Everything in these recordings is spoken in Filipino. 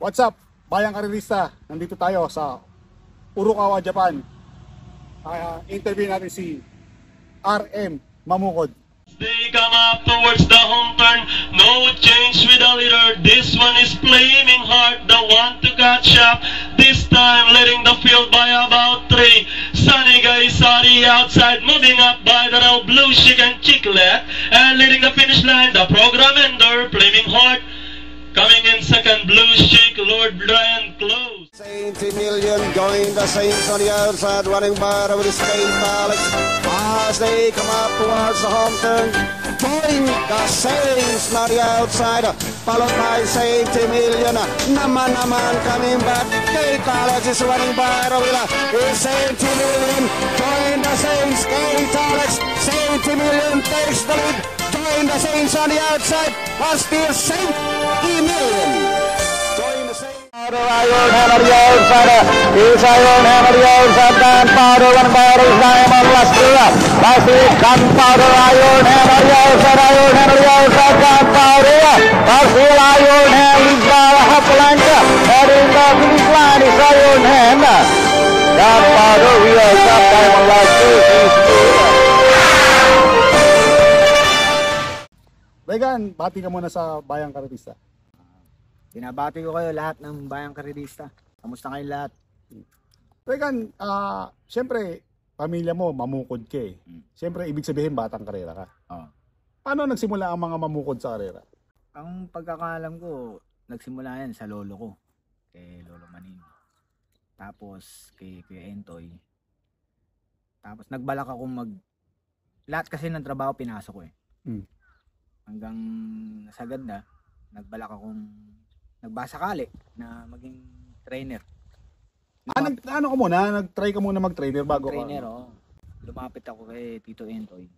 What's up, Bayang Karirista? Nandito tayo sa Urukawa, Japan. Interview natin si RM Mamukod. They come up towards the home turn. No change with the leader. This one is flaming hard. The one to catch up. This time letting the field by about 3. Sunny Gaisari outside. Moving up by the row. Blue Chicken Chiclet. And leading the finish line. The program ender. Flaming hard. Coming in second. Blue Chick. Lord Brian close. Saint Emilion going the Saints on the outside, running by with his Saint Alex as they come up towards the home turn. Going the Saints on the outside, followed by Saint Emilion. Naman coming back. Saint Alex is running by the wheel. Is Saint Emilion join the Saints. Saint Alex, Saint Emilion takes the lead. Join the Saints on the outside. And still Saint Emilion. Iron Hammer the outside, is Iron Hammer the outside, Gunpowder, one bar is Diamond last year, Gunpowder, Iron Hammer the outside, Iron Hammer the outside, Gunpowder, still Iron Hammer leads by a half length, heading the finish line is Iron Hammer, Gunpowder, we are top Diamond last year, Regan, bati ka muna sa Bayang Karirista. Binabati ko kayo lahat ng Bayang Karirista. Kamusta kayo lahat? Regan, siyempre, pamilya mo, mamukod ka eh. Siyempre, ibig sabihin, batang karera ka. Oo. Paano nagsimula ang mga mamukod sa karera? Ang pagkakaalam ko, nagsimula yan sa lolo ko. Kay Lolo Manin. Tapos kay Entoy. Tapos nagbalak ako lahat kasi ng trabaho pinasok ko eh. Hanggang sa ganda, nagbalak akong nagbasakali na maging trainer. Ano ka muna? Nag-try ka muna mag-trainer bago trainer, ka? oo. Lumapit ako kay Tito Entoy.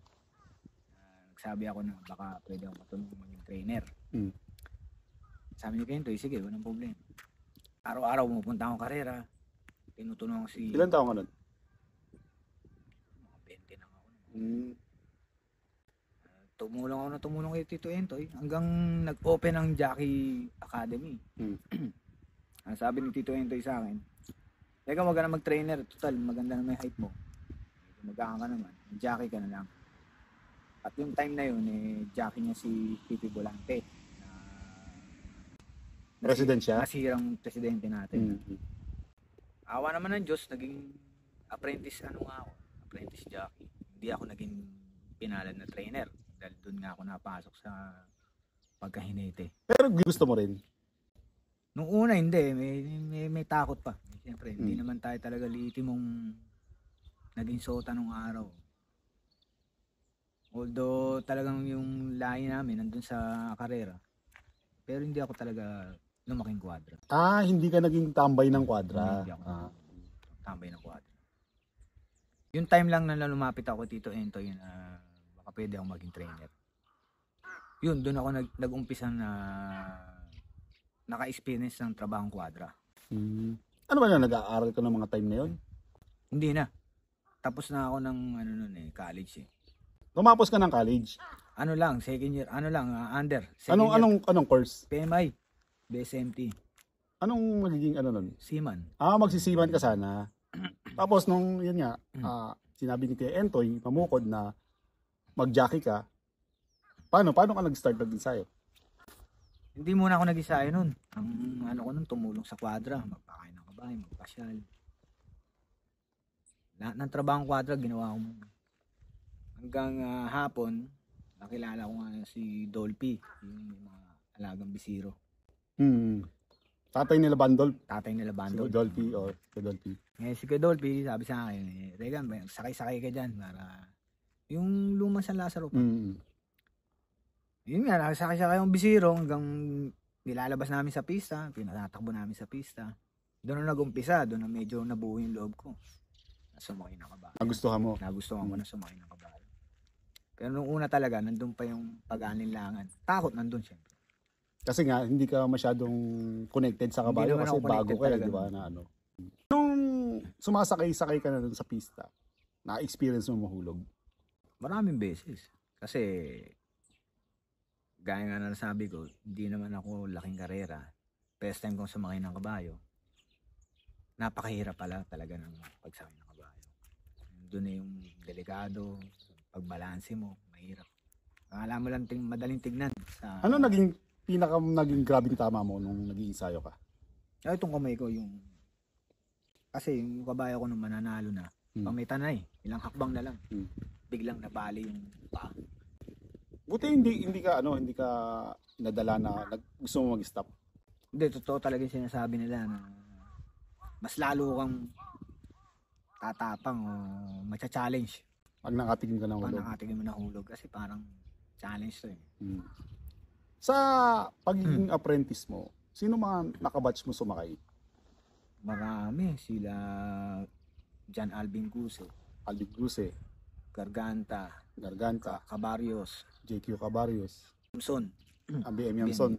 Nagsabi ako na baka pwede ako matulungan maging trainer. Sabi ni Entoy, sige, walang problema. Araw-araw pumunta akong karera. Tinutulungan ko si... Ilan taong ka nun? Mga 20 na ako. Tumulong kay Tito Entoy hanggang nag-open ang Jockey Academy. Ang sabi ni Tito Entoy sa akin, teka, wag ka na mag-trainer, total maganda na may height mo, magkaka ka naman, jockey ka na lang. At yung time na yun, jockey niya si Pipi Volante na President siya? nasirang presidente natin. Awa naman ng Diyos, naging apprentice apprentice jockey. Hindi ako naging pinalad na trainer dahil doon nga ako napasok sa pagkahinete. Pero gusto mo rin? Nung una hindi, may takot pa. Siyempre, hindi naman tayo talaga mong naging sota nung araw. Although talagang yung lahi namin nandun sa karera. Pero hindi ako talaga lumaking kwadra. Hindi ka naging tambay ng kwadra. Hindi ako tambay ng kwadra. Yung time lang na lumapit ako Tito Entoy na baka pwede akong maging trainer. Yun, doon ako nag-umpisa na naka-experience ng trabahong kwadra. Ano ba na, nag-aaral ka ng mga time na yun? Hindi na. Tapos na ako ng college eh. Tumapos ka ng college? Ano lang, second year, under. Anong course? PMI, BSMT. Anong magiging nun? Seaman. Magsisiman ka sana. Tapos nung yun nga, sinabi ni Kuya Entoy, Mamukod na mag-jockey ka. Paano ka nag-start nag-ensayo? Hindi muna ako nag-ensayo nun. Ang ko nun, tumulong sa kwadra, magpakain ng kabahay, magpasyal. Lahat ng trabahong kwadra ginawa ko muna. Hanggang hapon, nakilala ko nga si Dolphy, yung mga alagang bisiro. Tatay nila Bandol? Tatay nila Bandol. Si Dolphy or si Dolphy? Si Dolphy, sabi sa akin, Regan, sakay-sakay ka dyan para yung lumang San Lazaro pa. Yun nga, nakasakay-sakay yung bisiro hanggang nilalabas namin sa pista, pinatatakbo namin sa pista. Doon na nag-umpisa, doon na medyo nabuo yung loob ko. Sumakay ng kabayo. Nagustuhan mo? Nagustuhan ko na sumakay ng kabayo. Pero nung una talaga, nandun pa yung pag-alinlangan. Takot nandun siyempre. Kasi nga, hindi ka masyadong connected sa kabayo kasi bago ka di ba? Nung sumasakay-sakay ka na dun sa pista, na-experience mo mahulog? Maraming beses. Kasi gaya nga na nasabi ko, hindi naman ako laking karera. first time kong sumakay ng kabayo, napakahirap pala talaga ng pagsakay ng kabayo. Doon na yung delikado, pagbalanse mo, mahirap. Alam mo lang madaling tignan. Ano naging grabing tama mo nung nag-iensayo ka? Itong kamay ko, kasi yung kabayo ko nung mananalo na, pag may tanay, ilang hakbang na lang, biglang nabali yung paa. Buti hindi ka nadala na gusto mo mag-stop. Hindi, totoo talaga yung sinasabi nila na mas lalo kang tatapang o matcha-challenge. Pag nakatingin ka ng hulog. Pag nakatingin mo ng hulog kasi parang challenge to eh. Sa pagiging apprentice mo, sino mga nakabatch mo sumakay? Marami. Sila John Alvin Guse, Alvin Guse, Garganta, Cabarios, JQ Cabarios, Yamson, BM Yamson.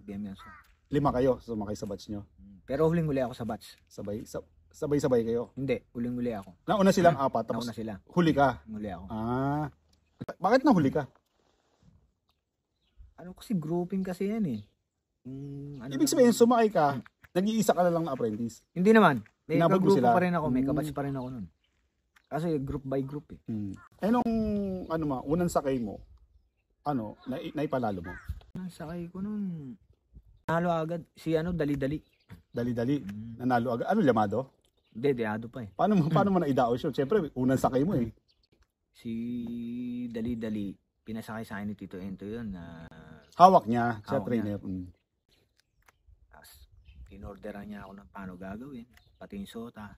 5 kayo sumakay sa batch nyo. Pero huling-huli ako sa batch. Sabay-sabay kayo? Hindi, huling-huli ako. Nauna silang 4 tapos nauna sila. Huli ka? Huli ako. Bakit nahuli ka? Kasi grouping kasi yan eh. Ibig sabihin sumakay ka, nag-iisa ka na lang na apprentice? Hindi naman. May Inabot mo kagrupo sila? pa rin ako, may kabatch pa rin ako nun. Kasi group by group eh. Nung unang sakay mo, naipalalo mo? Sakay ko nun, nanalo agad. Si Dali-Dali. Dali-dali, nanalo agad. Llamado? Hindi, deado pa eh. Paano mo naidaos yun? Siyempre, unang sakay mo eh. Si Dali-Dali, pinasakay sa akin ni Tito Ento yun na... Hawak niya, siya Hawak trainer. Tapos, inorderan niya ako ng paano gagawin. Pati yung sota.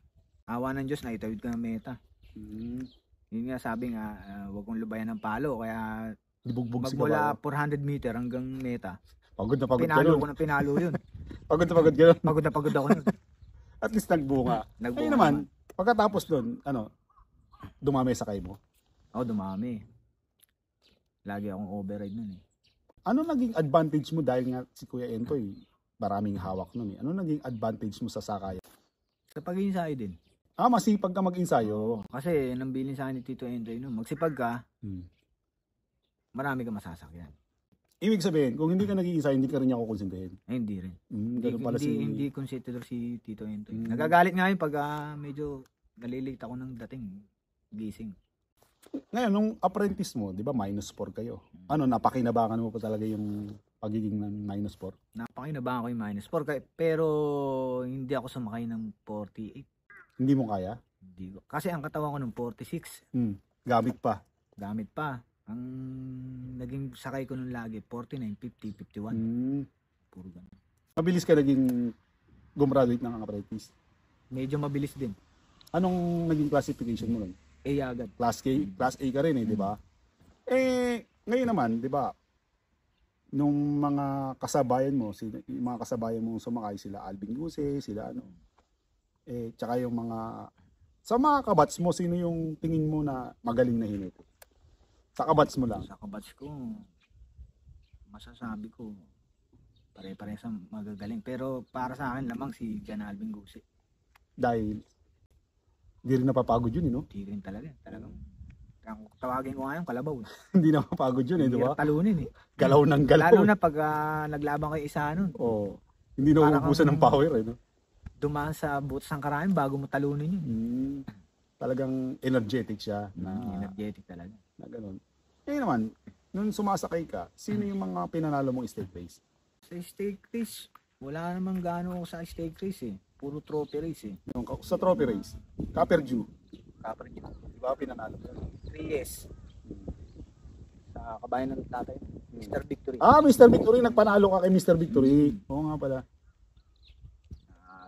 Awa ng Diyos, naitawid ko ng meta. Yun nga, sabi nga, huwag kong lubayan ng palo. Kaya, magmula 400 meter hanggang meta. Pagod na pagod pinalo ko na pinalo yun. Pagod na pagod yun. Pagod na pagod ako nun. At least nagbunga. Ay naman, pagkatapos doon, dumami sakay mo? Oo, dumami. Lagi akong override nun eh. Ano naging advantage mo dahil nga si Kuya Entoy, maraming hawak nun eh. Ano naging advantage mo sa sakay? Sa pag-iinsayo din. Masipag ka mag-ensayo. Kasi nang bilin sa akin ni Tito Entoy nun, magsipag ka, marami ka masasakyan. Ibig sabihin, kung hindi ka nag-iensayo, hindi ka rin niya kukonsintihin. Hindi rin. Ganun pala hindi consider si Tito Entoy. Nagagalit nga yun pag medyo nalilate ako ng dating gising. Ngayon, nung apprentice mo, di ba, -4 kayo. Napakinabangan mo pa talaga yung pagiging ng -4? Napakinabangan ko yung -4. Pero hindi ako sumakay ng 48. Hindi mo kaya? Hindi ko. Kasi ang katawan ko ng 46. Gamit pa? Gamit pa. Ang naging sakay ko nun lagi, 49, 50, 51. Puro ganun. Mabilis ka naging gumraduate ng apprentice? Medyo mabilis din. Anong naging classification mo nun? A agad. Class A ka rin di ba? Ngayon naman, di ba, nung mga kasabayan mo, yung mga kasabayan mo sumakay, sila Alvin Guse, sila tsaka yung sa mga kabats mo, sino yung tingin mo na magaling na hinito? Sa kabats mo lang? Sa kabats ko, masasabi ko, pare-pare sa magagaling. Pero para sa akin lamang si John Alvin Guse. Dahil hindi rin napapagod yun, no? Hindi rin talaga. Talagang, tawagin ko nga yung kalabaw. Hindi napapagod yun, di ba? Talunin eh. Galaw ng galaw. Lalo na pag naglaban kayo isa nun. Oo. Hindi na uubusan ng power, no? Dumaan sa butas ng karami bago mo talunin yun. Talagang energetic siya. Energetic talaga. Na ganun. Naman, nung sumasakay ka, sino yung mga pinanalo mong stake race? Sa stake race, wala namang gano'n sa stake race eh. Puro trophy race eh. Sa trophy race, Copperdew. Di ba pinanalo ka? 3 years. Sa kabayan ng tatay, Mr. Victory. Mr. Victory. Nagpanalo ka kay Mr. Victory. Oo nga pala.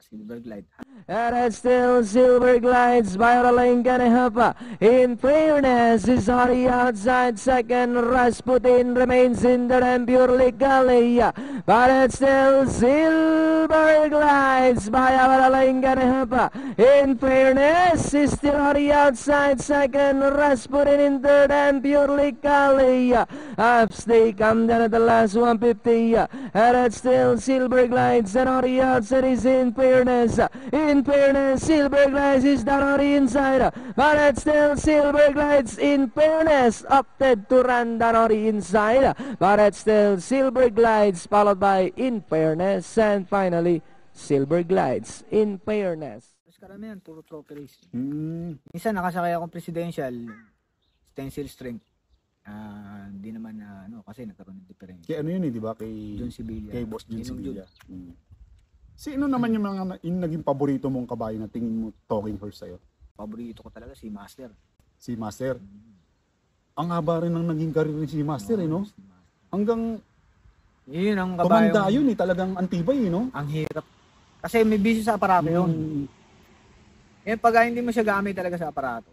Silver Glide. And it's still Silver Glides by Ralenganehapa. In fairness, is on the outside second. Rasputin remains in the ramp purely galley. But it's still Silver Glides by Ralenganehapa. In fairness, is still on the outside second. Rasputin in third and purely galley. Upstake come down at the last 150. And it's still Silver Glides and on the outside is In Fairness. In fairness, Silver Glides is down on the inside, but it's still Silver Glides. In fairness, opted to run down on the inside, but it's still Silver Glides followed by In Fairness, and finally Silver Glides in fairness. Mas karamihan, puro trophy race. Mm. Minsan nakasakay akong presidential, stencil strength. Hindi naman kasi nagkaroon ng diferensya. Kaya ano yun eh, di ba? John Sibilia. Kay Boss John Ninong Sibilia. Sino naman yung mga yung naging paborito mong kabayo na tingin mo talking horse sa'yo? Paborito ko talaga si Master. Si Master. Ang haba rin ng naging career ni si Master eh, no? Si Master. Hanggang Yun ang tumanda kabayo. yun eh, talagang antibay eh, no? Ang hirap. Kasi may busy sa aparato yun. Eh pag hindi mo siya gamit talaga sa aparato,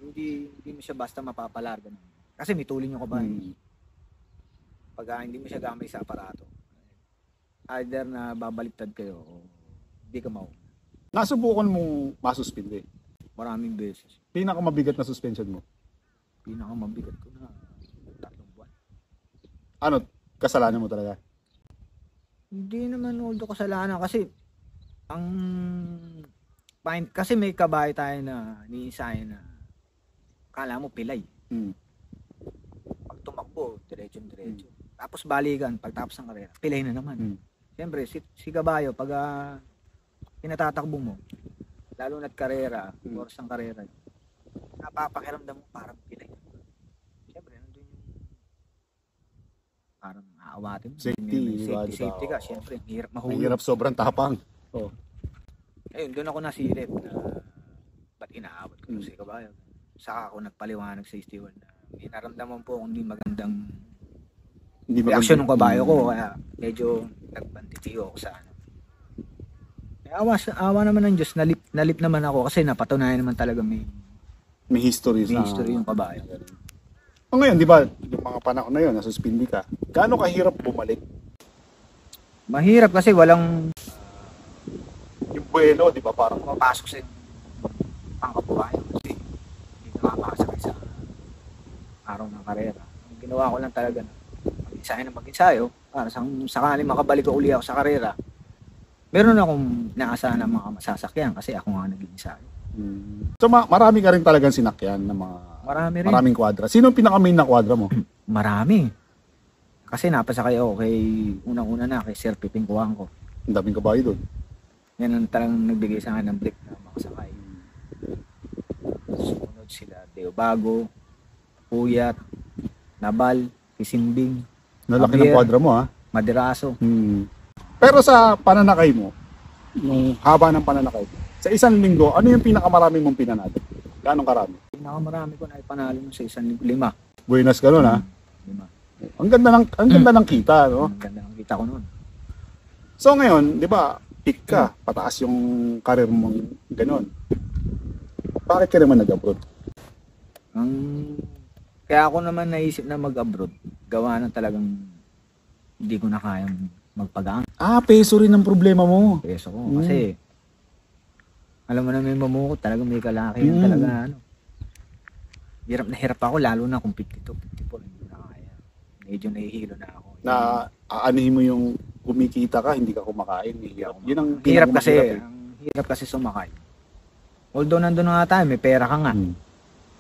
hindi mo siya basta mapapalarga. Kasi may tulin yung kabayo. Pag hindi mo siya gamit sa aparato, either na babaliktad kayo o hindi ka mau. Nasubukan mong masuspindi. Maraming beses. Pinakamabigat na suspension mo. Pinakamabigat ko na 3 buwan. Ano, kasalanan mo talaga? Hindi naman uldo kasalanan kasi kasi may kabayo tayo na niisay na kala mo pilay. Pag tumakbo, diretso. Tapos balikan, pagtapos ng karera, pilay na naman. Siyempre, si kabayo, pag pinatatakbo mo, lalo na't karera, oras ng karera, napapakiramdam mo parang pilay. Siyempre, nandun yung parang aawatin mo. Safety, diba? Safety ka, siyempre, hirap mahuli. Mahirap, sobrang tapang. Ayun, doon ako nasilip na ba't inaabot ko si kabayo. Saka ako nagpaliwanag sa steward na may naramdaman po akong hindi magandang reaksyon ng kabayo ko, kaya medyo nagbantitiyo ako sa ano. Awa naman ng Diyos, nalip naman ako kasi napatunayan naman talaga may history yung kabayo. O ngayon, di ba, yung mga panahon na yun, nasuspindi ka, gaano kahirap bumalik? Mahirap kasi walang Yung buwelo, di ba, parang pumapasok sa pangkabuhayan kasi hindi nakapasakay sa araw ng karera. Ang ginawa ko lang talaga na mag-ensayo para sakali makabalik ko uli ako sa karera. Meron akong naasahan ng mga masasakyan kasi ako nga nag-ensayo. So marami ka rin talagang sinakyan ng mga maraming kwadra. Sino ang pinaka-main na kwadra mo? Marami. Kasi napasakay ako kay unang-una na kay Sir Piping Kuwangko. Ang daming kabayo doon. Yan ang talagang nagbigay sa akin ng break na makasakay. Sumunod sila Deo Bago, Puyat, Nabal, Kisimbing, Nalaki ng Javier, kwadra mo, ha? Maderaso. Pero sa pananakay mo, yung haba ng pananakay, sa isang linggo, ano yung pinakamarami mong pinanalo? Gaano karami? Pinakamarami ko na ipanalo sa isang linggo, 5. Buenas ka nun, ha? 5. Ang ganda ng kita, no? Ang ganda ng kita ko noon. So ngayon, di ba, pick ka, pataas yung career mong ganon. Bakit ka naman nag-abroad? Kaya ako naman naisip na mag-abroad, gawa na talagang hindi ko na kayang magpagaan. Peso rin ang problema mo. Peso ko kasi alam mo na may mamukot, talagang may kalaki yun talaga Hirap na hirap ako lalo na kung 52, 54, hindi na kaya. Medyo nahihilo na ako. Na aanihin mo yung kumikita ka, hindi ka kumakain. Yun ang hirap kasi, eh. ang hirap kasi sumakay. Although nandun na nga tayo, may pera ka nga.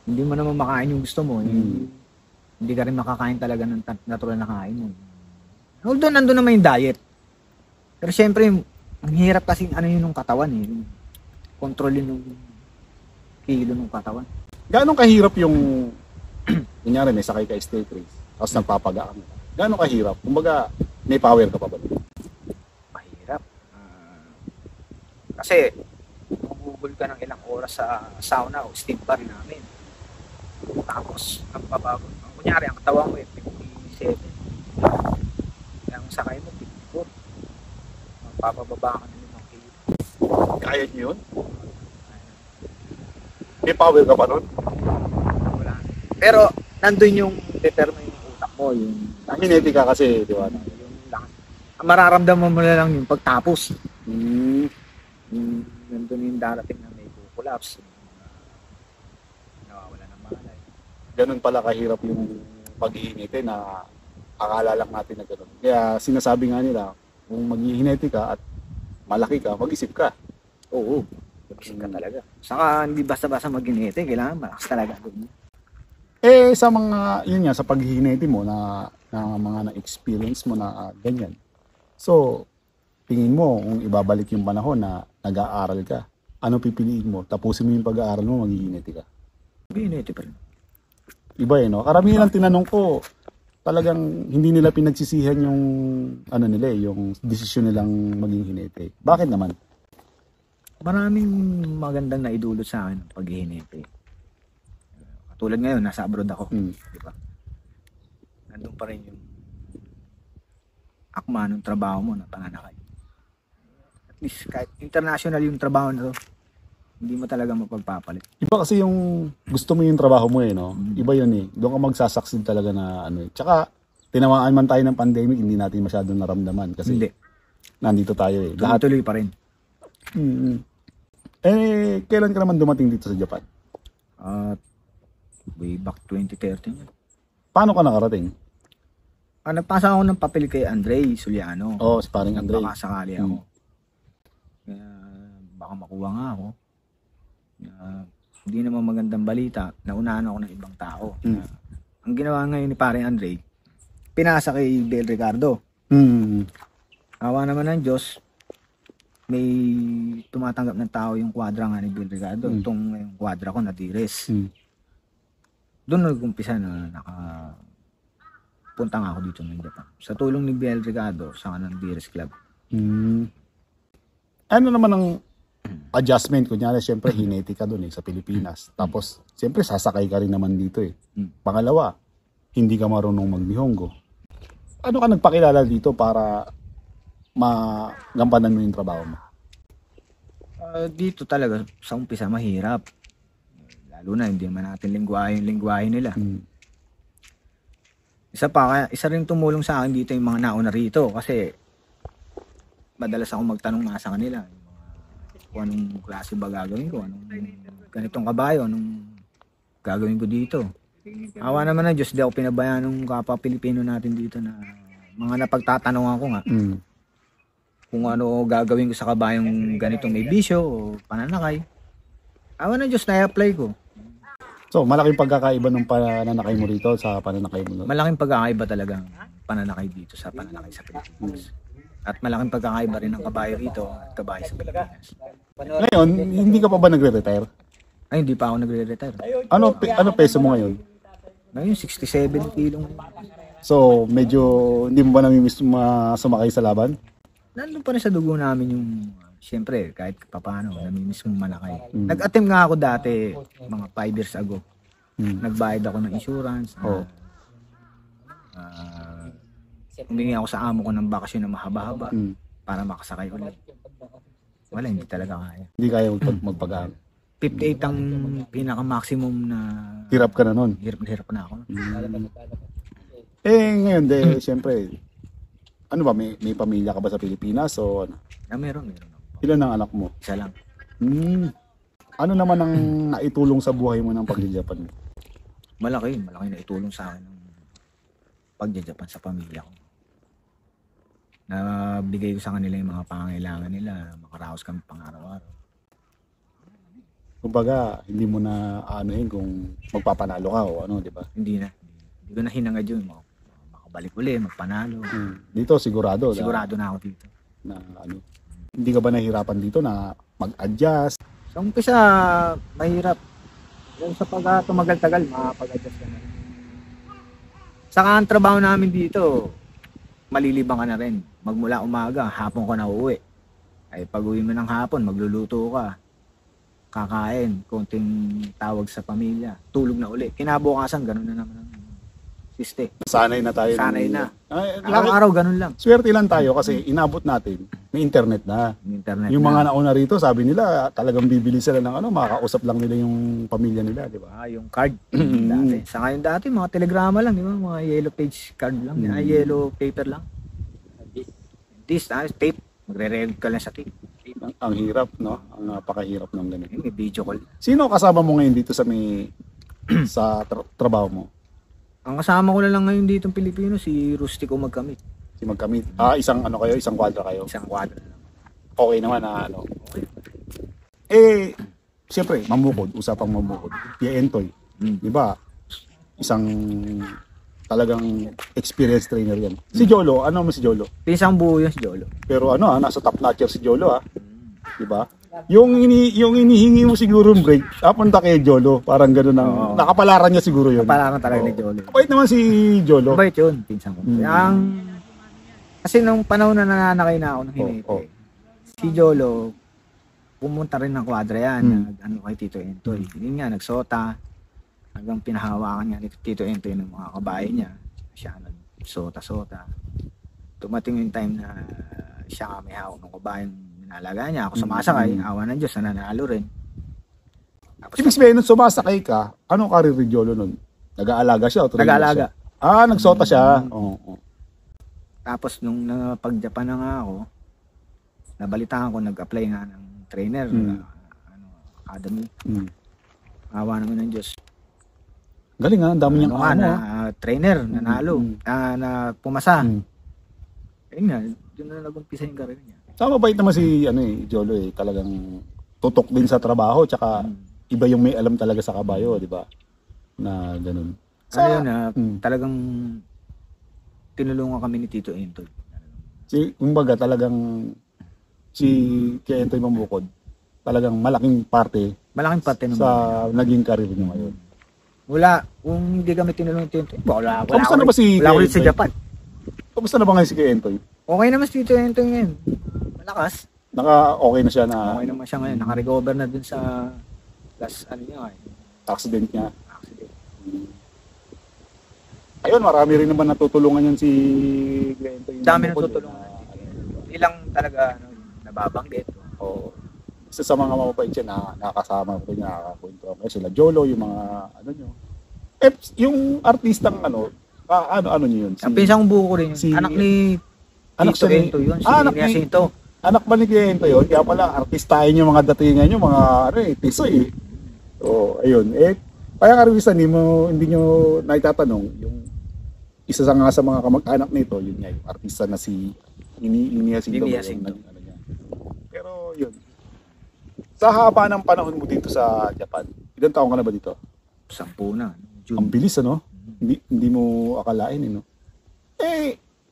Hindi mo naman makain yung gusto mo. Hindi ka rin makakain talaga ng natural na kain mo. Although nandun naman yung diet. Pero syempre, ang hirap kasi ano yun ng katawan eh. Kontrolin yung kilo ng katawan. Gano'ng kahirap yung kunyari may sakay ka straight race tapos nagpapagaan ka. Gano'ng kahirap? Kumbaga, may power ka pa ba? Mahirap. Kasi magugol ka ng ilang oras sa sauna o steam bar namin. Tapos, ang pabago. Kunyari, ang katawan mo 57. Ang sakay mo 54. Magpapababa ka ng 5 kilo. Kaya nyo yun? May power ka pa nun? Wala. Pero, nandun yung determine yung utak mo. Yung Amineti ka kasi, di ba? yung lakas. Mararamdaman mo na lang yung pagtapos. Nandun yung darating na may collapse. Nawawala ng malay. Ganun pala kahirap yung pag-iiniti na akala lang natin na ganun. Kaya sinasabi nga nila, kung mag-iiniti ka at malaki ka, mag-isip ka. Oo. Mag-isip ka talaga. Saka hindi basta-basta mag-inete. Kailangan malakas talaga. Sa mga, yun nga, sa paghihinete mo na mga na-experience mo na ganyan. So, tingin mo, kung ibabalik yung panahon na nag-aaral ka, ano pipiliin mo? Tapusin mo yung pag-aaral mo, maghihinete ka. Hinete pa rin. Iba no? Karamihan ng tinanong ko, talagang hindi nila pinagsisihan yung, ano nila yung desisyon nilang maging hinete. Bakit naman? Maraming magandang naidulot sa akin pag hinete. Katulad ngayon, nasa abroad ako. Di ba? Nandun pa rin yung akma ng trabaho mo na pananakay. At least kahit international yung trabaho na to, hindi mo talaga mapagpapalit. Iba kasi yung gusto mo yung trabaho mo no? Iba yun Doon ka magsasucceed talaga na ano Tsaka, tinamaan man tayo ng pandemic, hindi natin masyadong naramdaman. Kasi Hindi. nandito tayo Lahat. Tuloy pa rin. Kailan ka naman dumating dito sa Japan? Way back 2013. Paano ka nakarating? Nagpasa ako ng papel kay Andre Suliano. Si paring Andre. Baka sakali ako. Kaya baka makuha nga ako. Hindi naman magandang balita. Naunahan ako ng ibang tao. Ang ginawa ngayon ni paring Andre, pinasa kay Del Ricardo. Awa naman ng Diyos, may tumatanggap ng tao yung kwadra nga ni Del Ricardo. Itong yung kwadra ko na Dires. Doon nag-umpisa na punta nga ako dito ng Japan. Sa tulong ni Del Ricardo sa kanang Dires Club. Ano naman ang adjustment? Kunyari, syempre, hinete ka doon sa Pilipinas. Tapos, syempre, sasakay ka rin naman dito Pangalawa, hindi ka marunong mag-Nihongo. Ano ka nagpakilala dito para magampanan mo yung trabaho mo? Dito talaga, sa umpisa, mahirap. Lalo na, hindi naman natin lingwahe nila. Isa rin tumulong sa akin dito yung mga nauna rito kasi madalas ako magtanong nga sa kanila kung anong klase ba gagawin ko, anong ganitong kabayo, anong gagawin ko dito. Awa naman ng Diyos, di ako pinabayaan ng kapwa Pilipino natin dito na mga napagtatanong ako nga kung ano gagawin ko sa kabayong ganitong may bisyo o pananakay. Awa ng Diyos, na-apply ko. So, malaking pagkakaiba ng pananakay mo rito sa pananakay mo. Malaking pagkakaiba talaga ang pananakay dito sa pananakay sa Pilipinas. At malaking pagkakaiba rin ng kabayo rito at kabayo sa Pilipinas. Ngayon, hindi ka pa ba nagre-retire? Ay, hindi pa ako nagre-retire. Ano peso mo ngayon? Ngayon, 67 kilong. So, medyo hindi mo ba namimiss sumakay sa laban? Nandun pa rin sa dugo namin yung, siyempre, kahit papaano, namimiss mong malakay. Nag-attempt nga ako dati, mga 5 years ago. Nagbayad ako ng insurance. Humingi ako sa amo ko ng bakasyon na mahaba-haba para makasakay ulit. Wala, hindi talaga kaya. Hindi kaya magpag-aaral. 58 ang pinaka-maximum na... Hirap ka na nun. Hirap na ako. Ngayon, siyempre, ano ba, may pamilya ka ba sa Pilipinas o ano? Meron. Ilan ang anak mo? Isa lang. Ano naman ang naitulong sa buhay mo ng pag-Japan? Malaki na itulong sa akin ng pag-Japan sa pamilya ko. Nabigay ko sa kanila yung mga pangangailangan nila, makaraos kami pang-araw-araw. Kumbaga, hindi mo na anuhin kung magpapanalo ka o ano, di ba? Hindi ko na hinangad yun. Makabalik uli, magpanalo. Dito, sigurado na ako dito. Na ano, hindi ka ba nahihirapan dito na mag-adjust? Sa umpisa, mahirap. Yung sa tumagal-tagal, makapag-adjust ka na rin. Saka ang trabaho namin dito, malilibang ka na rin. Magmula umaga, hapon ka na uuwi. Ay pag uwi mo ng hapon, magluluto ka. Kakain, konting tawag sa pamilya. Tulog na uli. Kinabukasan, ganun na naman ang siste. Sanay na tayo. Sanay na. Araw-araw, ganun lang. Swerte lang tayo kasi inabot natin, may internet na. Yung mga nauna rito, sabi nila, talagang bibili sila ng ano, makakausap lang nila yung pamilya nila, di ba? Yung card. Dati. Sa ngayon dati, mga telegrama lang, di ba? Mga yellow page card lang. Yellow paper lang. This, tape. Magre-record ka lang sa tape. Ang hirap, no? Ang napakahirap ng ganito. May video call. Sino kasama mo ngayon dito sa trabaho mo? Ang kasama ko na lang ngayon dito ng Pilipino, si Rustico Magkamit. Si Magkamit. Isang ano kayo, isang kwadra kayo? Isang kwadra na lang. Okay naman na ano. Siyempre, mamukod, usapang mamukod. Entoy. Di ba? Isang talagang experienced trainer yan. Si Jolo, ano naman si Jolo? Pinsang buo yun si Jolo. Pero ano nasa top notcher si Jolo di ba? Yung inihingi mo siguro yung break, punta kay Jolo, parang gano'n ang Oo. nakapalaran niya siguro yun. Kapalaran talaga ni Oo. Jolo. Mabait naman si Jolo. Mabait yun, pinsang ko. Kasi nung panahon na nananakay na ako ng hinete, Oo. si Jolo, pumunta rin ng kwadra yan, ano kay Tito Entoy. Yun nga, nagsota, hanggang pinahawakan nga ni Tito Entoy ng mga kabayan niya. Siya nagsota-sota. Tumating yung time na siya may hawak ng kabayan, minalaga niya. Ako sumasakay, awa ng Diyos, nanalo rin. Tapos, Ibig sabihin, nung sumasakay ka, anong karir ni Jolo nun? Nag-aalaga siya? O trainer nag-aalaga. siya? Nagsota siya. Oo. Tapos nung napag-Japan na nga ako, nabalitaan ko, nag-apply nga ng trainer, academy. Awa naman ng Diyos. Galing ang dami niyang Trainer, nanalo, na pumasa. Ayun nga, doon na nag-umpisa yung career niya. Tama, mabait naman si Jolo talagang tutok din sa trabaho, tsaka iba yung may alam talaga sa kabayo, di ba? Na ganun. Talagang tinulungan kami ni Tito Entoy. Kumbaga talagang si Kuya Entoy Mambukod, talagang malaking parte ng sa naging career niyo ngayon. Wala, kung hindi kami tinulungan ni Tito Entoy, wala Kamusta na ba si wala Kuya ako rin sa Entoy? Japan. Kamusta na ba ngayon si Kuya Entoy? Okay naman si Tito Entoy ngayon. Malakas. Okay na siya na Okay naman siya ngayon. Naka-recover na dun sa last accident niya. Ayun, marami rin naman natutulungan yan si Kuya Entoy. Dami na tutulungan. Ilang talaga nababanggit. Oo. Isa sa mga mapapait siya na nakakasama ko niya, nakakakwento. Sila Jolo, yung mga nyo. Yung artistang ano niyo yun? Ang pinsang buo ko rin yun. Anak ni Tito Entoy yun. Si Jacinto. Anak ba ni Kuya Entoy yun? Kaya pala, artistahin yung mga datingan nyo, mga tisoy. So, ayun. Kaya karamisan, hindi nyo naitatanong, yung isa sa mga kamag-anak nito, yun nga, yung artista na si Ini Jacinto. Pero yun. Sa haba ng panahon mo dito sa Japan, ilang taon ka na ba dito? 10 na. Ang bilis, ano? Hindi mo akalain, no?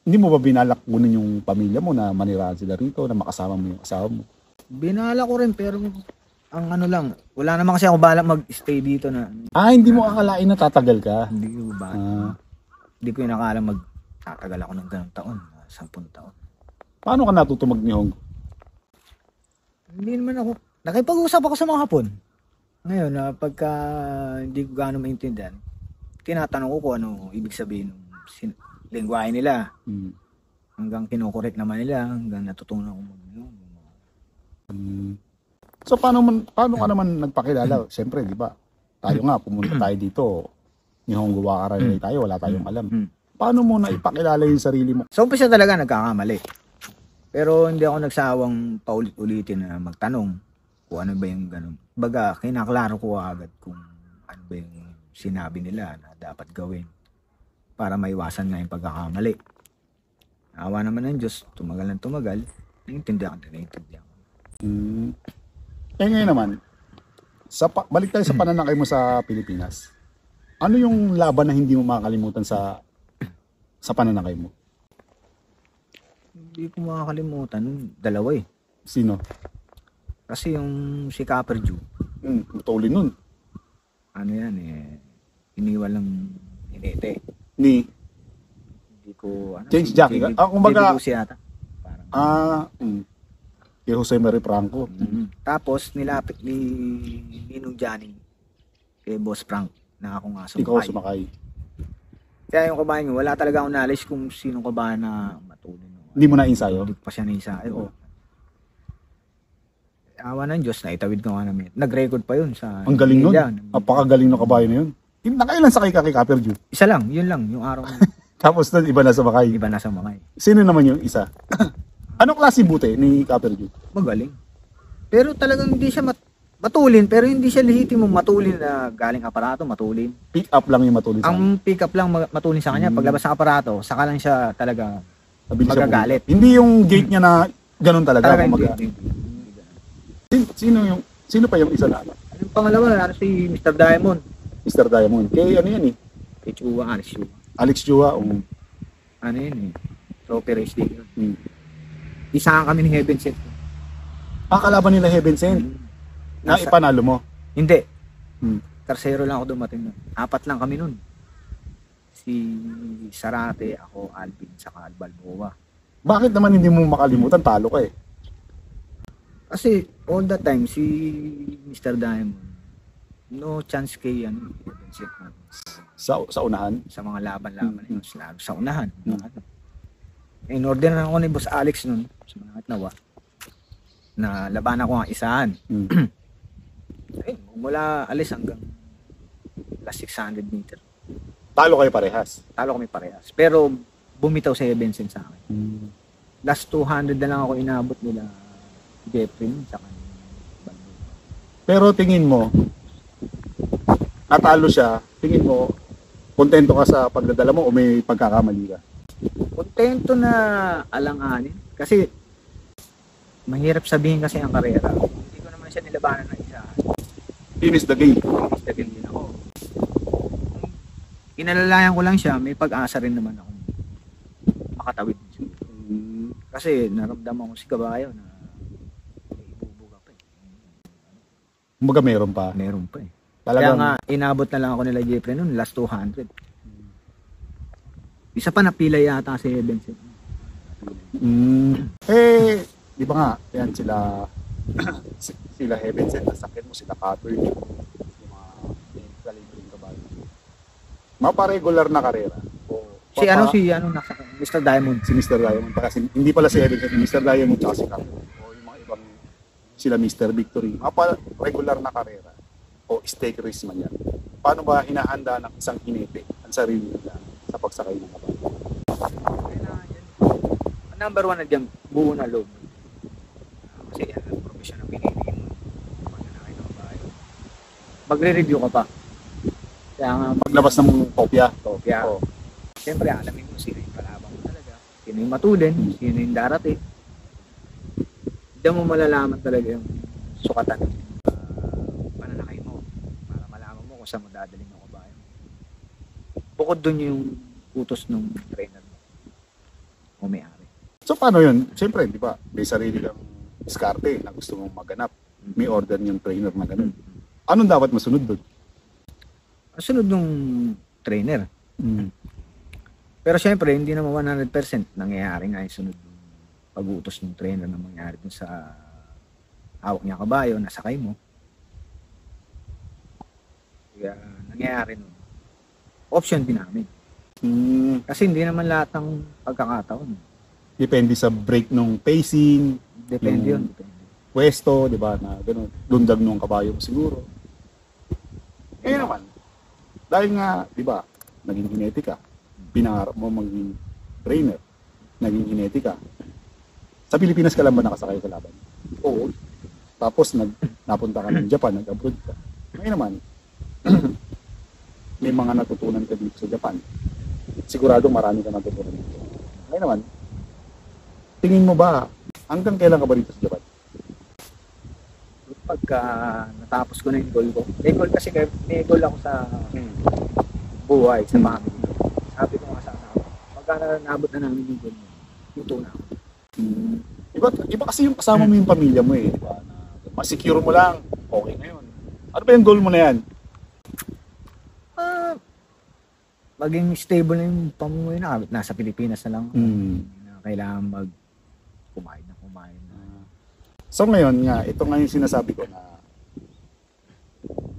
Hindi mo ba binalak kunin yung pamilya mo na manirahan sila rito, na makasama mo yung asawa mo? Binala ko rin, pero ang lang, wala naman kasi ako balak mag-stay dito na. Hindi mo akalain na tatagal ka? Hindi ko balak. Hindi ko inakala magtatagal ako ng ganong taon, 10 taon. Paano ka natuto mag-Nihongo? Hindi naman ako. Nakipag-usap ako sa mga Hapon. Ngayon, pagka hindi ko gaano maintindihan, tinatanong ko kung ano ibig sabihin ng lingwahe nila. Hanggang kinukorek naman nila, hanggang natutunan ko mag-Nihongo. So paano ka naman nagpakilala? Siyempre, di ba? Tayo nga, pumunta tayo dito. Nihongo Wakaranay tayo, wala tayong alam. Paano mo na ipakilala yung sarili mo? Sa umpisa talaga nagkakamali. Pero hindi ako nagsawang paulit-ulitin na magtanong kung ano ba yung ganun. Baga, kinaklaro ko agad kung ano ba yung sinabi nila na dapat gawin para maiwasan nga yung pagkakamali. Awa naman ng Diyos, tumagal ng tumagal, naiintindihan ko. Ngayon naman, balik tayo sa pananakay mo sa Pilipinas. Ano yung laban na hindi mo makakalimutan sa pananakay mo? Hindi ko makakalimutan, dalawa eh. Sino? Kasi yung si Copper Jew, Matulin nun. ano yan iniwan lang hinete. Ni? Hindi ko, Change Jackie ka? Kumbaga, yata. Parang, kay Jose Marie Franco. Tapos nilapit ni Ninong Johnny kay Boss Frank na ako nga Ikaw sumakay. sumakay. Kaya yung kabayan niyo, wala talaga akong knowledge kung sinong kabayan na matulin. Hindi mo na insayo? Hindi ko pa siya na-ensayo. Awa ng Diyos, naitawid ko nga namin. Nag-record pa yun sa... Ang galing nun. media. Napakagaling ng kabayo na yun. Nakailan sakay ka kay Copper Jew? Isa lang, yun lang, yung araw na Tapos nun, iba na sumakay. iba na sa mga Sino naman yung isa? Anong klase buti ni Copper Jew? magaling. Pero talagang hindi siya matulin, pero hindi siya lehitimong matulin na galing aparato, matulin. Pick up lang yung matulin sa Ang pick up lang matulin sa kanya, paglabas ng aparato, saka lang siya talaga Mabilis siya magagalit. pumunta. Hindi yung gate niya na ganun talaga. Talaga Kumaga. hindi. Sino pa yung isa na? Yung pangalawa, si Mr. Diamond. Mr. Diamond. Kay ano yan eh? Kay Chua, Alex Chua. Alex Chua, Ano yun eh. Trophy race day yun. Hmm. Isahan kami ni Heaven Set. Kalaban nila Heaven Sent. Na ipanalo mo. Hindi. Hmm. Tersero lang ako dumating nun. 4 lang kami nun. Si Sarate, ako, Alvin, saka Balboa. Bakit naman hindi mo makalimutan? Talo ka eh. Kasi all the time, si Mr. Diamond, no chance kay Heaven Set Sa unahan. sa mga laban-laban yun, sa unahan. Ano. In order na ako ni Boss Alex nun, sa mga nawa, na labanan ko ang isahan. Hmm. Ayun, mula alis hanggang last 600 meter. Talo kayo parehas. Talo kami parehas. Pero bumitaw si Benson sa akin. Last 200 na lang ako inabot nila Jeffrey sa kanya. Pero tingin mo, natalo siya, tingin mo, kontento ka sa pagdadala mo o may pagkakamali ka? Kontento na alanganin. Kasi mahirap sabihin kasi ang karera. Hindi ko naman siya nilabanan ng isa. Finish the game. Stepin din ako. Inalalayan ko lang siya, may pag-asa rin naman ako makatawid siya. Kasi naramdaman ko si Kabayo na may ibubuga pa eh. Kumbaga meron pa. Meron pa eh. Kaya Talagang, nga, inabot na lang ako nila Jeffrey noon, last 200. Isa pa napila yata si Benson. di ba nga, yan sila, sila Heaven Sent, nasakyan mo, sila Cutter, yung mga kalibreng kabayo. Maparegular na karera. Si nasa Mr. Diamond. Si Mr. Diamond. Kasi hindi pala si Heaven Sent, Mr. Diamond tsaka si Cutter. O yung mga ibang, sila Mr. Victory. Regular na karera. O stake race man yan. Paano ba hinahanda ng isang hinete ang sarili nila sa pagsakay ng kabayo? Number 1 na dyan, buo na loob. Kasi yan ang profesyon na pinili mo. Pag-nanakay ng kabayo. Magre-review ka pa. Kaya nga, Maglabas ng kopya. Kopya. Siyempre, alamin mo sino yung kalaban mo talaga. Sino yung matulin, sino yung darating. Diyan mo malalaman talaga yung sukatan ng pananakay mo para malaman mo kung saan mo dadaling ng kabayo. Bukod dun yung utos ng trainer mo o may-ari. So paano yun? Siyempre, di ba, may sarili kang diskarte na gusto mong maganap. May order yung trainer na ganun. Anong dapat masunod doon? Sunod nung trainer. Pero syempre, hindi naman 100% nangyayari nga yung sunod ng pag-utos ng trainer na mangyari dun sa hawak niya kabayo, nasakay mo. Kaya nangyayari nun. Option din namin. Kasi hindi naman lahat ng pagkakataon. Depende sa break ng pacing, Depende yun. Depende. pwesto, di ba, na gano'n, lundag nung kabayo mo siguro. Ngayon naman, dahil nga, di ba, naging kinetic ka, pinangarap mo maging trainer, naging kinetic ka. Sa Pilipinas ka lang ba nakasakay sa laban? Oo. Tapos napunta ka ng Japan, nag-abroad ka. Ngayon naman, may mga natutunan ka dito sa Japan. Sigurado marami ka natutunan dito. Ngayon naman, tingin mo ba, hanggang kailan ka ba dito sa Japan? Pagka natapos ko na yung goal ko. May goal kasi, may goal ako sa buhay, sa family. Sabi ko nga sa asawa, pagka naabot na namin yung goal mo, luto na ako. Iba kasi yung kasama mo yung pamilya mo eh, di ba? Masecure mo lang, okay na yun. Ano ba yung goal mo na yan? Maging stable na yung pamumuhay na. Nasa Pilipinas na lang. Na kailangan kumain na. So ngayon nga, ito nga yung sinasabi ko na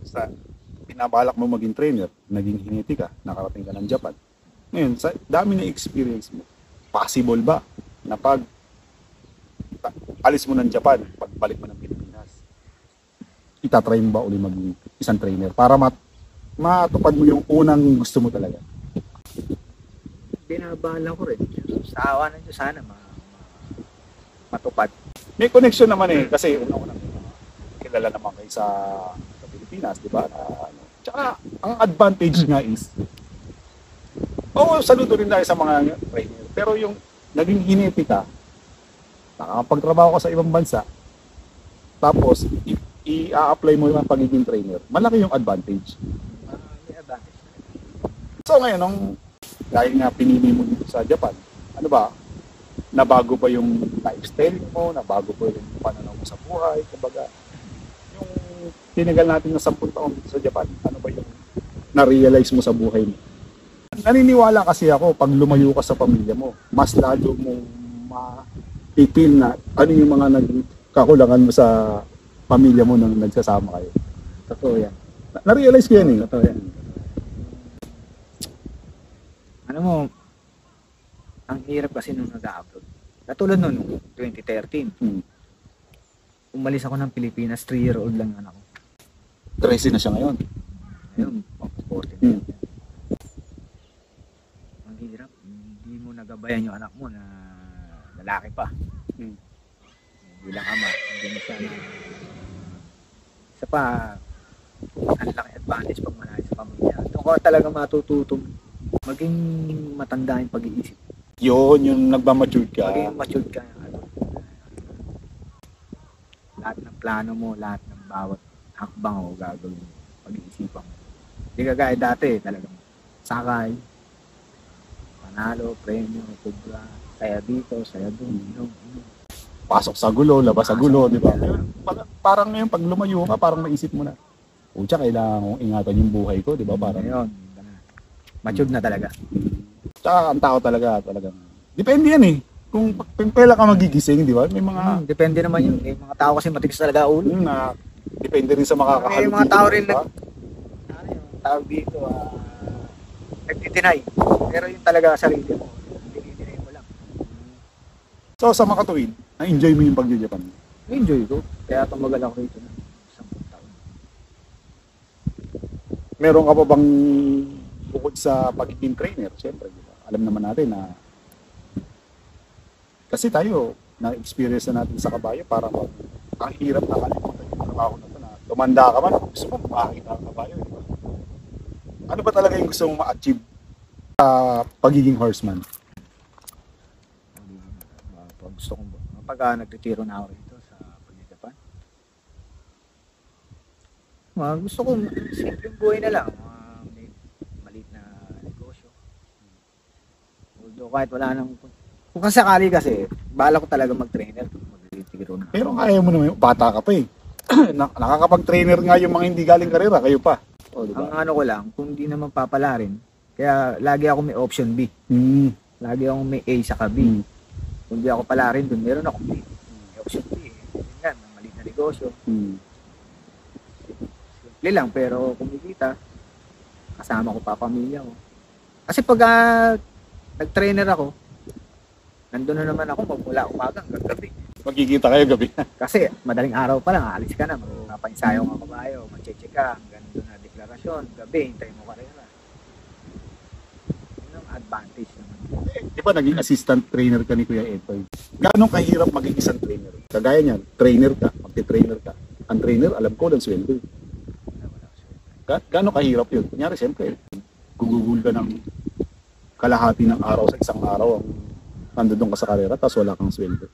sa pinabalak mo maging trainer, naging hiniti ka, nakarating ka ng Japan. Ngayon, sa dami na experience mo, possible ba na pag alis mo ng Japan, pagbalik mo ng Pilipinas, itatry mo ba uli maging isang trainer para matupad mo yung unang gusto mo talaga? Binabala ko rin. Sa awa ng Diyos, sana matupad. May connection naman eh, kasi una-una kilala naman kayo sa Pilipinas, di ba? Tsaka, ang advantage nga is, saludo rin tayo sa mga trainer, pero yung naging hiniti ka, nakakapagtrabaho ka sa ibang bansa, tapos i-apply mo yung pagiging trainer, malaki yung advantage. May advantage. So ngayon, nung dahil nga pinili mo dito sa Japan, ano ba, nabago ba yung lifestyle mo, nabago ba yung pananaw mo sa buhay, kumbaga, yung tinagal natin na 10 taon dito sa Japan, ano ba yung na-realize mo sa buhay mo? Naniniwala kasi ako, pag lumayo ka sa pamilya mo, mas lalo mong ma-feel na ano yung mga kakulangan mo sa pamilya mo nung nagsasama kayo. Totoo yan. Na-realize ko yan eh. Totoo yan. Ano mo, ang hirap kasi nung nag-abroad. Katulad nun, 2013, umalis ako ng Pilipinas, 3-year-old lang yung anak ko. 13 na siya ngayon. Ayun, 14. Ang hirap, hindi mo nagabayan yung anak mo na lalaki pa. Bilang ama, hindi mo siya isa pa, ang laki advantage pag malayo sa pamilya. Doon ka talaga matututong maging matanda yung pag-iisip. Yun, yung nagmamature ka. Maging matured ka. Lahat ng plano mo, lahat ng bawat hakbang o gagawin mo, pag-iisipan mo. Hindi ka gaya dati, talagang sakay, panalo, premyo, kubra, saya dito, saya doon, inom. Pasok sa gulo, labas sa gulo, di ba? Parang ngayon, pag lumayo ka, parang maisip mo na, pucha, kailangan kong ingatan yung buhay ko, di ba? Parang, Ngayon, matured na talaga. tsaka ang tao talaga. Depende yan eh. Kung kailan ka magigising, di ba? May mga, Depende naman yun. May mga tao kasi matigas talaga ulo. na depende rin sa makakahalubilo. May mga tao rin di ba? Ano yung tawag dito, nagdi-deny. Pero yung talaga sarili mo, dinideny mo lang. So, sa makatuwid, na-enjoy mo yung pag-Japan. Enjoy ko. Kaya tumagal ako rito ng 10 taon. Meron ka pa bang bukod sa pagiging trainer? Siyempre, di ba? Alam naman natin na kasi tayo, na-experience na natin sa kabayo, parang ang hirap na kalimutan yung trabaho na ito na tumanda ka man, gusto mo makakita ang kabayo. Di ba? Ano ba talaga yung gusto mong ma-achieve sa pagiging horseman? Pag gusto kong, pag nagtitiro na ako rito sa Pag-Japan, gusto ko simpleng buhay na lang. May maliit na negosyo. Although kahit wala nang, kung kasakali kasi, bala ko talaga mag-trainer. Mag-titiro na. Pero kaya mo naman, bata ka pa eh. Nakakapag-trainer nga yung mga hindi galing karera, kayo pa. O, di Ang ba? ano ko lang, kung di naman papala rin, kaya lagi ako may option B. Lagi akong may A sa B. Kung di ako pala rin dun, meron ako B. May option B. Yan, maliit na negosyo. Simple lang, pero kumikita, kasama ko pa pamilya ko. Kasi pag nag-trainer ako, nandun na naman ako magmula umaga hanggang gabi. Magkikita kayo gabi. Kasi madaling araw pa lang, alis ka na, magpapainsayo ka kabayo, mag-check ka, hanggang doon na deklarasyon, gabi, hintay mo ka rin na. Yun ang advantage naman. Di ba naging assistant trainer ka ni Kuya Etoy? Gaano kahirap maging isang trainer? Kagaya niyan, trainer ka, magti-trainer ka. Ang trainer, alam ko, lang sweldo. Gaano kahirap yun? Kunyari, siyempre, gugugul ka ng kalahati ng araw sa isang araw ang nandun ka sa karera, tapos wala kang sweldo.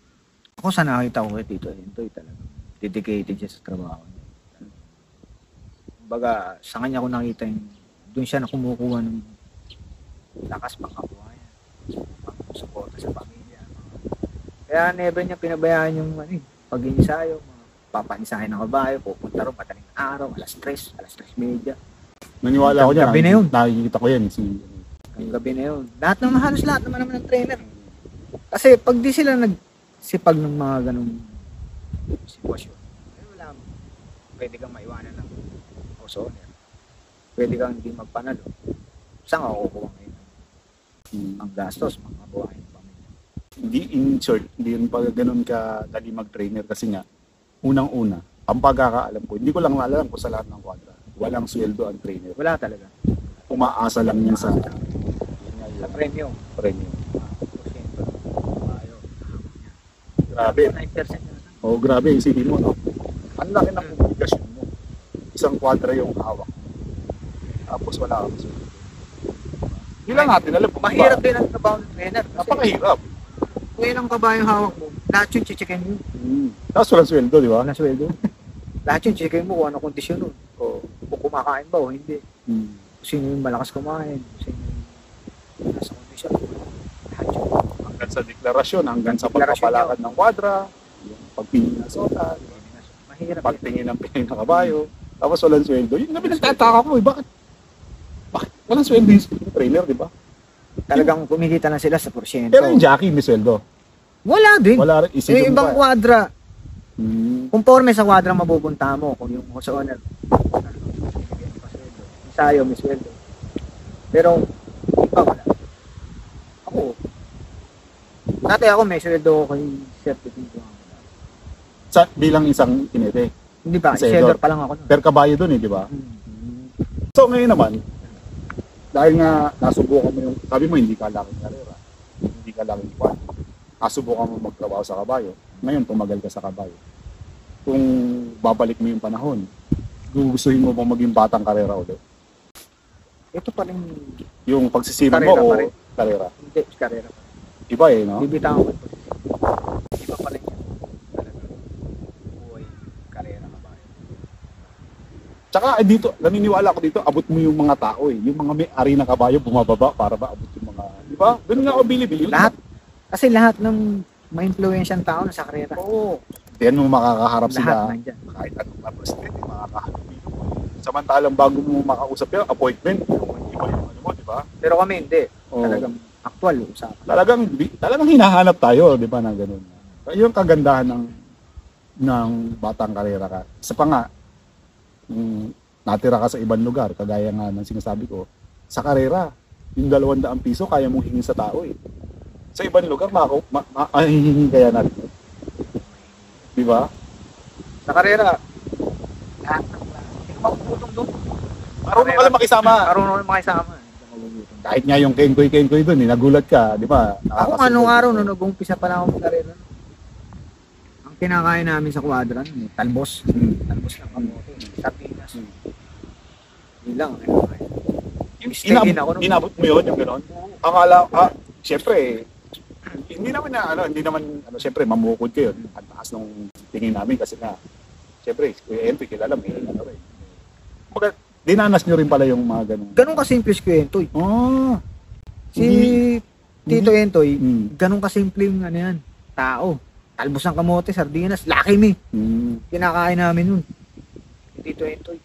Ako sa nakita ko kay Tito Entoy talaga, dedicated siya sa trabaho niya. Kumbaga, sa kanya ko nakita yung, doon siya na kumukuha ng lakas pang kabuhayan, pang suporta sa pamilya. Kaya never niya pinabayaan yung pag-insayo, papainsahin ng kabayo, pupunta rin madaling araw, alas 3:30. Naniwala ako dyan. Gabi na yun. Nakikita ko yan. Ang gabi na yun. Halos lahat naman ng trainer. Kasi pag di sila nagsipag ng mga ganung sitwasyon, wala, pwede kang maiwanan ng house owner. Pwede kang hindi magpanalo. Saan ka kukuha ngayon? Ang gastos, mga buhayin ng pamilya. Hindi, in short, hindi yun pa ganun ka dali mag-trainer kasi nga, unang-una, ang pagkakaalam ko, hindi ko lang alam kung sa lahat ng kwadra, walang sweldo ang trainer. Wala talaga. Umaasa lang yan sa Sa premium. premium. 9% ng kabayo. Grabe. 9% na. Oh, grabe, isipin mo, no? Ang laki ng obligasyon mo. Isang kwadra yung hawak mo. Tapos wala kang sweldo. Hindi lang natin alam kung Mahirap din ang trabaho ng trainer. Kasi napakahirap. kung ilang kabayo hawak mo, lahat yun chichikin mo. Tapos walang sweldo, di ba? Walang sweldo. Lahat yun chichikin mo kung ano kondisyon nun. Oo. Kung kumakain ba o hindi. Kung sino yung malakas kumain. Kung sino yung nasa sa deklarasyon hanggang sa Deklarasyon pagpapalakad ng kwadra, yung pagpili ng sota, Mahirap. pagtingin ng pinay ng kabayo, tapos walang sweldo. Yun na pinagtataka ko bakit walang sweldo yung trailer, di ba? Talagang kumikita lang sila sa porsyento. Pero yung jockey may sweldo. Wala din. Wala rin, isipin Yung mo ibang pa. kwadra, Hmm. conforme sa kwadra mapupunta mo kung yung host owner. Ensayo, may sweldo. Pero, iba wala. Ako, dati ako may sweldo ko kay certificate. Sa, bilang isang kinete. Hindi ba? Senador. Shedder pa lang ako nun. Per kabayo dun di ba? So ngayon naman, dahil nga nasubukan mo yung, sabi mo hindi ka laking karera, hindi ka laking kwan, nasubukan mo magtrabaho sa kabayo, ngayon tumagal ka sa kabayo. Kung babalik mo yung panahon, gugustuhin mo bang maging batang karera ulit? Ito pa rin, Yung pagsisipag Karera mo pa o rin. karera? hindi, karera pa. Iba no? Bibitawan ko ito. Iba pa rin yan. Talaga. Buhay, karera ka ba? Tsaka dito, naniniwala ko dito, abot mo yung mga tao yung mga may-ari ng kabayo bumababa para maabot yung mga, di ba? Doon nga ako bilib. Lahat. Kasi lahat ng ma-influensyang tao nasa karera. Oo. Diyan mo makakaharap Lahat sila. nandyan. Kahit anong presidente, makakaharap mo. Samantalang bago mo makausap yun, appointment, iba yung ano mo, di ba? Pero kami hindi. Oo. Talagang actual usapan. Talagang hinahanap tayo, di ba, na ganun. Yung kagandahan ng batang karera ka. Isa pa nga, natira ka sa ibang lugar, kagaya nga ng sinasabi ko, sa karera, yung 200 piso, kaya mong hingin sa tao Sa ibang lugar, hihingi kaya natin. Di ba? Sa karera, lahat ng klase. Magputong doon. Marunong ka lang makisama. Marunong na makisama. Kahit nga yung kenkoy doon, nagulat ka, di ba? Ako anong araw nung nag-umpisa pa lang ako mag-karera. Ang kinakain namin sa kwadra, talbos. Talbos ng kamote. Sardinas. Yun lang. ang kinakain. Steak ako nung- Inabot mo yun, yung gano'n? Akala, syempre, hindi naman, syempre, mamukod kayo. Ang taas nung tingin namin kasi nga, syempre, Kuya Entoy, kilala mo, Kumbaga, dinanas nyo rin pala yung mga gano'n. Ganun kasimple si Kuya Entoy. Oh, Si Tito Entoy, Hmm. ganun kasimple yung tao. Talbos ng kamote, sardinas, Lucky Me. Kinakain namin nun. Si Tito Entoy.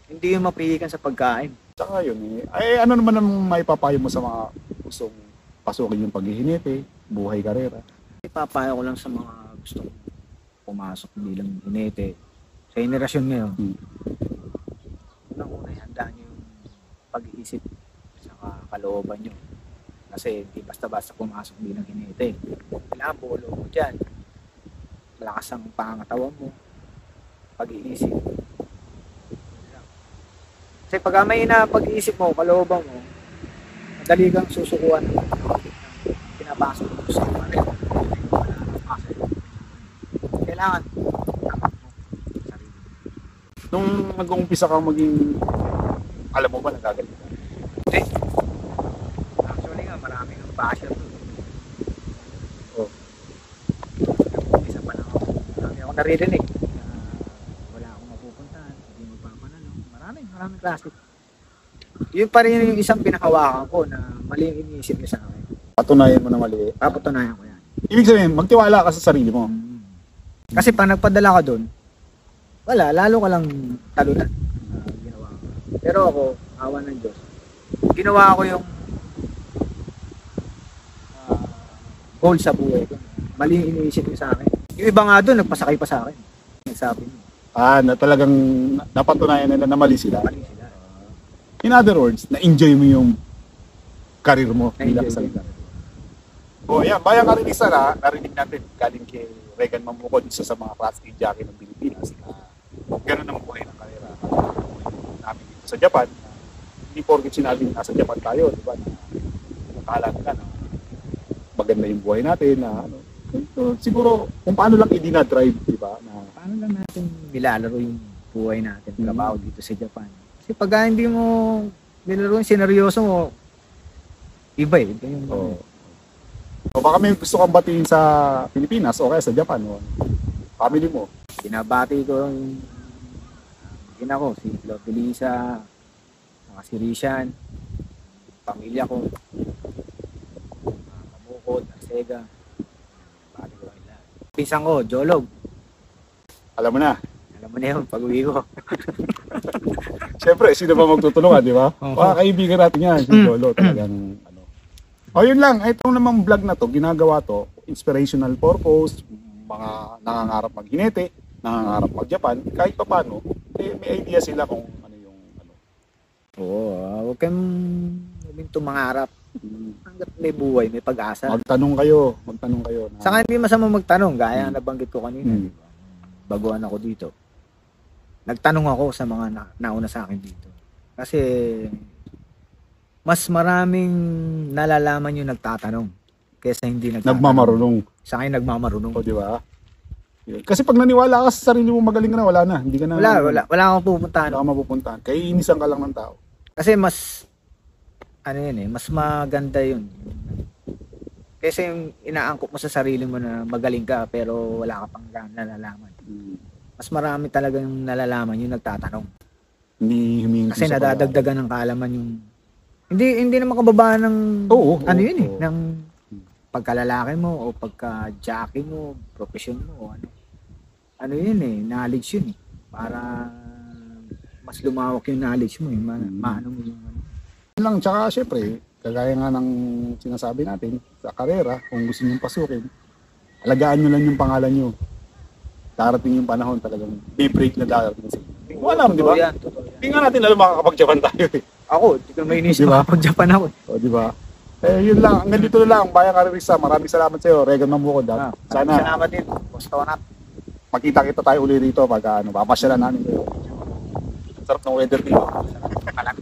Hindi yung mapihikan sa pagkain. Tsaka yun ano naman ang maipapayo mo sa mga gustong pasukin yung paghihinete, buhay karera? Ipapayo ko lang sa mga gustong pumasok bilang hinete. Sa henerasyon ngayon, unang-una, handa nyo yung pag-iisip sa kalooban nyo. Kasi hindi basta-basta pumasok bilang hinete. Kailangan bulo mo dyan. Malakas ang pangangatawan mo. Pag-iisip. Kasi pag may na pag-iisip mo, kalooban mo, madali kang susukuan ng pinapasok mo sa kanila. Kailangan Nung nag-uumpisa kang maging, alam mo ba, nagagalit ka? hindi. Actually nga, maraming ang basher doon. Oh. Isa pa lang ako. Marami ako naririnig na wala akong mapupuntahan, hindi magpapanalo. Maraming klase. Yun pa rin yung isang pinakawakan ko na mali yung iniisip niya sa akin. Patunayan mo na mali. Papatunayan ko yan. Ibig sabihin, magtiwala ka sa sarili mo. Kasi pag nagpadala ka doon, wala, lalo ka lang talunan. Ginawa ko. Pero ako, awa ng Diyos, ginawa ko yung goal sa buhay ko. Mali yung iniisip niya sa akin. Yung iba nga doon, nagpasakay pa sa akin. Nagsabi niya, Na talagang napatunayan nila na mali sila. mali sila. In other words, na-enjoy mo yung karir mo bilang Na-enjoy isang O ayan, bayang karinisa narinig natin galing kay Regan Mamukod, isa sa mga Class A jockey ng Pilipinas na gano'n ang buhay ng karera. Namin dito sa Japan, hindi porket sinabi nasa Japan tayo, di ba, na nakakala nila na maganda yung buhay natin, na so, siguro kung paano lang i-dinadrive, di ba, na Paano lang natin nilalaro yung buhay natin, trabaho dito sa Japan. Kasi pag hindi mo nilaro yung sineryoso mo, iba eh. Iba yung, o baka may gusto kang batiin sa Pilipinas o kaya sa Japan, o family mo. binabati ko yung ina ko, si Lord Elisa, saka si Rishan, pamilya ko, Mamukod, Sega. Pare ko lang lahat. Pisang ko, Jolog. Alam mo na. Alam mo na yun, pag-uwi ko. Siyempre, sino ba magtutulungan, di ba? Oo. Mga kaibigan natin yan, si Lolo, talagang ano. O yun lang, itong namang vlog na to, ginagawa to, inspirational purpose, mga nangangarap mag-hinete, nangangarap mag-Japan, kahit pa paano, may idea sila kung ano yung ano. Oo, huwag kang huminto mangarap. Hanggat may buhay, may pag-asa. Magtanong kayo. Na, Saka hindi masama magtanong, gaya ang nabanggit ko kanina. Hmm. Di ba? Baguhan ako dito. Nagtanong ako sa mga nauna sa akin dito. Kasi mas maraming nalalaman yung nagtatanong kaysa hindi nagtatanong. nagmamarunong. Sa akin nagmamarunong. O, di ba? Kasi pag naniwala ka sa sarili mo magaling ka na, wala na. Hindi ka na. Wala akong pupuntahan. Wala kang mapupuntahan. Kaiinisan ka lang ng tao. Kasi mas mas maganda yun. Kasi yung inaangkop mo sa sarili mo na magaling ka pero wala ka pang nalalaman. Mas marami talaga yung nalalaman yung nagtatanong. Hindi humingi Kasi sa nadadagdagan ng kaalaman yung hindi na makababaan ng Oo, yun eh, oo. ng pagkalalaki mo o pagka-jockey mo, profession mo o ano. Ano yun eh, knowledge yun eh. Para mas lumawak yung knowledge mo eh. Maano mo yung ano. Yun lang, tsaka syempre, kagaya nga ng sinasabi natin sa karera, kung gusto nyo pasukin, alagaan nyo lang yung pangalan nyo. Darating yung panahon talagang break na darating sa inyo. Wala mo, di ba? Totoo yan, totoo yan. Hindi nga natin alam makakapag-Japan tayo eh. Ako, di ko may inisip Diba? makapag-Japan ako. O, di ba? Yun lang. Hanggang dito na lang. Bayang Karirisa. Maraming salamat sa iyo. Regan Mamukod. Sana Salamat din. Gusto na. makita-kita tayo uli rito pag papasyalan namin kayo. Sarap ng weather dito. Malamig.